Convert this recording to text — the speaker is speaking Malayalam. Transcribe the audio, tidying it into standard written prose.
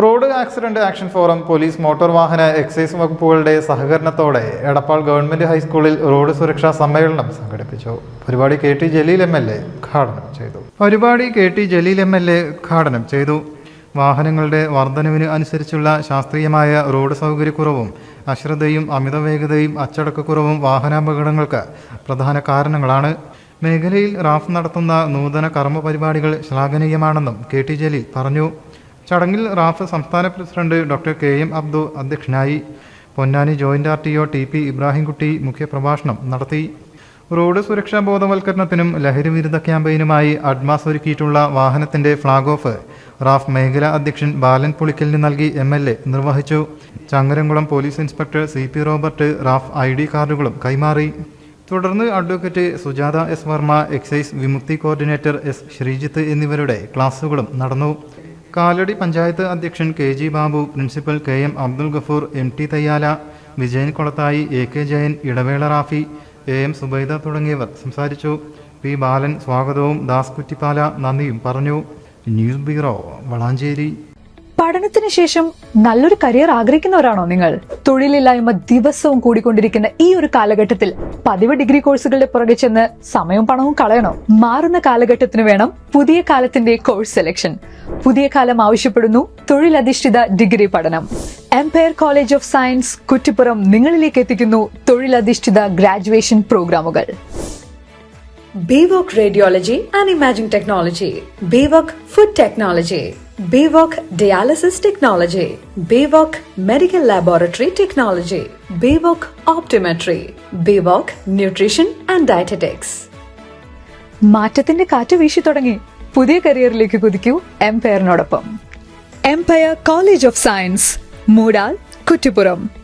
Road accident action forum police motor വാഹന എക്സൈസ് വകുപ്പുകളുടെ സഹകരണത്തോടെ എടപ്പാൾ ഗവൺമെന്റ് ഹൈസ്കൂളിൽ റോഡ് സുരക്ഷാ സമ്മേളനം സംഘടിപ്പിച്ചു. പരിപാടി KT ജലീൽ MLA ഉദ്ഘാടനം ചെയ്തു. വാഹനങ്ങളുടെ വർധനവിന് അനുസരിച്ചുള്ള ശാസ്ത്രീയമായ റോഡ് സൗകര്യക്കുറവും അശ്രദ്ധയും അമിതവേഗതയും അച്ചടക്കക്കുറവും വാഹനാപകടങ്ങൾക്ക് പ്രധാന കാരണങ്ങളാണ്. മേഖലയിൽ റാഫ് നടത്തുന്ന നൂതന കർമ്മ പരിപാടികൾ ശ്ലാഘനീയമാണെന്നും KT ജലീൽ പറഞ്ഞു. ചടങ്ങിൽ റാഫ് സംസ്ഥാന പ്രസിഡന്റ് ഡോക്ടർ KM അബ്ദു അധ്യക്ഷനായി. Ponnani joint RTO TP Ibrahimkutty മുഖ്യപ്രഭാഷണം നടത്തി. റോഡ് സുരക്ഷാ ബോധവൽക്കരണത്തിനും ലഹരിവിരുദ്ധ ക്യാമ്പയിനുമായി അഡ്മാസ് ഒരുക്കിയിട്ടുള്ള വാഹനത്തിന്റെ ഫ്ളാഗ് ഓഫ് റാഫ് മേഖലാ അധ്യക്ഷൻ ബാലൻ പുളിക്കലിന് നൽകി MLA നിർവഹിച്ചു. Changaramkulam police inspector CP Robert Raf ID കാർഡുകളും കൈമാറി. തുടർന്ന് advocate Sujatha S Varma, excise Vimukthi coordinator S Sreejith എന്നിവരുടെ ക്ലാസുകളും നടന്നു. കാലടി പഞ്ചായത്ത് അധ്യക്ഷൻ KG Babu, principal KM Abdul Gafoor, MT Thayyala, Vijayan Kolathayi, AK Jayan, Idavela Rafi, AM Subaida തുടങ്ങിയവർ സംസാരിച്ചു. P ബാലൻ സ്വാഗതവും ദാസ് കുറ്റിപ്പാല നന്ദിയും പറഞ്ഞു. News bureau, Valanchery. പഠനത്തിന് ശേഷം നല്ലൊരു കരിയർ ആഗ്രഹിക്കുന്നവരാണോ നിങ്ങൾ? തൊഴിലില്ലായ്മ ദിവസവും കൂടിക്കൊണ്ടിരിക്കുന്ന ഈ ഒരു കാലഘട്ടത്തിൽ പതിവ് ഡിഗ്രി കോഴ്സുകളുടെ പുറകെ ചെന്ന് സമയവും പണവും കളയണോ? മാറുന്ന കാലഘട്ടത്തിന് വേണം പുതിയ കാലത്തിന്റെ കോഴ്സ് സെലക്ഷൻ. പുതിയ കാലം ആവശ്യപ്പെടുന്നു തൊഴിലധിഷ്ഠിത ഡിഗ്രി പഠനം. Empire college of science Kuttippuram നിങ്ങളിലേക്ക് എത്തിക്കുന്നു തൊഴിലധിഷ്ഠിത ഗ്രാജുവേഷൻ പ്രോഗ്രാമുകൾ. BVOC Radiology and Imaging Technology, BVOC Food Technology, BVOC Dialysis Technology, BVOC Medical Laboratory Technology, BVOC Optometry, BVOC Nutrition and Dietetics. മാറ്റത്തിന്റെ കാറ്റ് വീശി തുടങ്ങി. പുതിയ കരിയറിലേക്ക് കുതിക്കൂ എംപയറിനോടൊപ്പം. Empire college of science, Moodal, Kuttippuram.